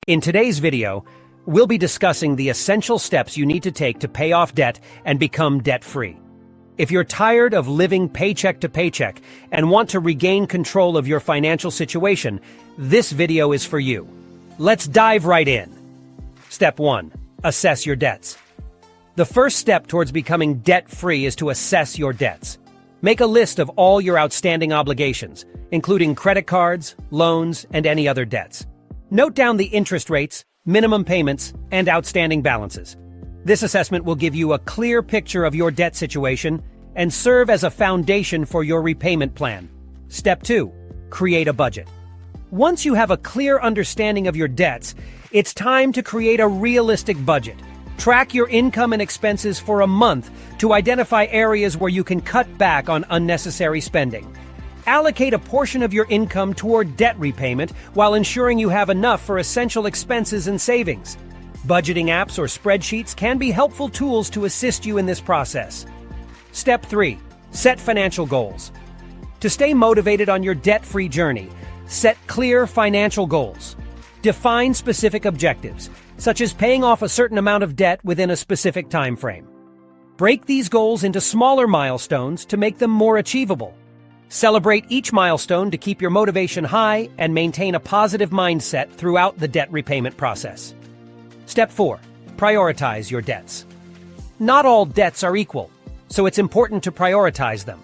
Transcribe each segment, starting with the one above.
In today's video, we'll be discussing the essential steps you need to take to pay off debt and become debt-free. If you're tired of living paycheck to paycheck and want to regain control of your financial situation, this video is for you. Let's dive right in. Step 1. Assess your debts. The first step towards becoming debt-free is to assess your debts. Make a list of all your outstanding obligations, including credit cards, loans, and any other debts. Note down the interest rates, minimum payments, and outstanding balances. This assessment will give you a clear picture of your debt situation and serve as a foundation for your repayment plan. Step 2. Create a budget. Once you have a clear understanding of your debts, it's time to create a realistic budget. Track your income and expenses for a month to identify areas where you can cut back on unnecessary spending. Allocate a portion of your income toward debt repayment while ensuring you have enough for essential expenses and savings. Budgeting apps or spreadsheets can be helpful tools to assist you in this process. Step 3. Set financial goals. To stay motivated on your debt-free journey, set clear financial goals. Define specific objectives, such as paying off a certain amount of debt within a specific time frame. Break these goals into smaller milestones to make them more achievable. Celebrate each milestone to keep your motivation high and maintain a positive mindset throughout the debt repayment process. Step 4. Prioritize your debts. Not all debts are equal, so it's important to prioritize them.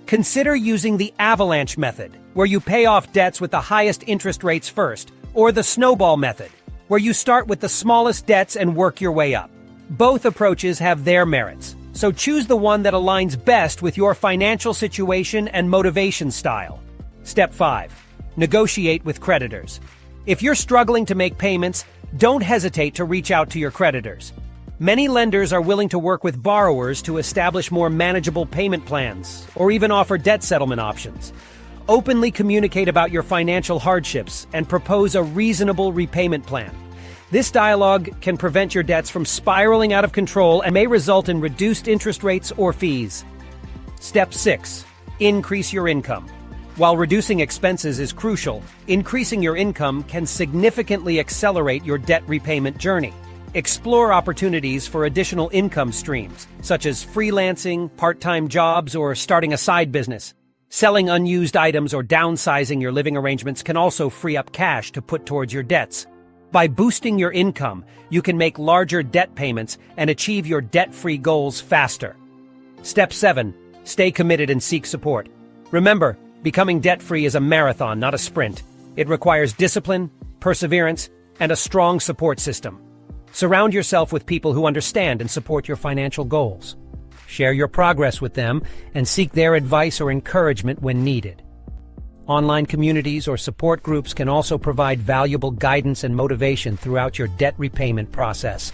Consider using the avalanche method, where you pay off debts with the highest interest rates first, or the snowball method, where you start with the smallest debts and work your way up. Both approaches have their merits, so choose the one that aligns best with your financial situation and motivation style. Step 5. Negotiate with creditors. If you're struggling to make payments, don't hesitate to reach out to your creditors. Many lenders are willing to work with borrowers to establish more manageable payment plans, or even offer debt settlement options. Openly communicate about your financial hardships and propose a reasonable repayment plan. This dialogue can prevent your debts from spiraling out of control and may result in reduced interest rates or fees. Step 6. Increase your income. While reducing expenses is crucial, increasing your income can significantly accelerate your debt repayment journey. Explore opportunities for additional income streams, such as freelancing, part-time jobs, or starting a side business. Selling unused items or downsizing your living arrangements can also free up cash to put towards your debts. By boosting your income, you can make larger debt payments and achieve your debt-free goals faster. Step 7. Stay committed and seek support. Remember, becoming debt-free is a marathon, not a sprint. It requires discipline, perseverance, and a strong support system. Surround yourself with people who understand and support your financial goals. Share your progress with them and seek their advice or encouragement when needed. Online communities or support groups can also provide valuable guidance and motivation throughout your debt repayment process.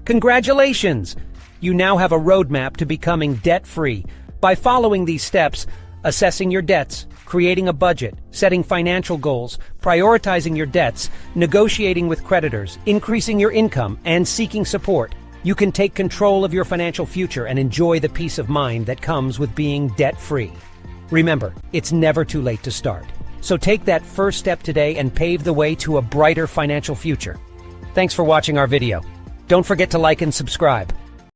Congratulations! You now have a roadmap to becoming debt-free. By following these steps, assessing your debts, creating a budget, setting financial goals, prioritizing your debts, negotiating with creditors, increasing your income, and seeking support, you can take control of your financial future and enjoy the peace of mind that comes with being debt-free. Remember, it's never too late to start. So take that first step today and pave the way to a brighter financial future. Thanks for watching our video. Don't forget to like and subscribe.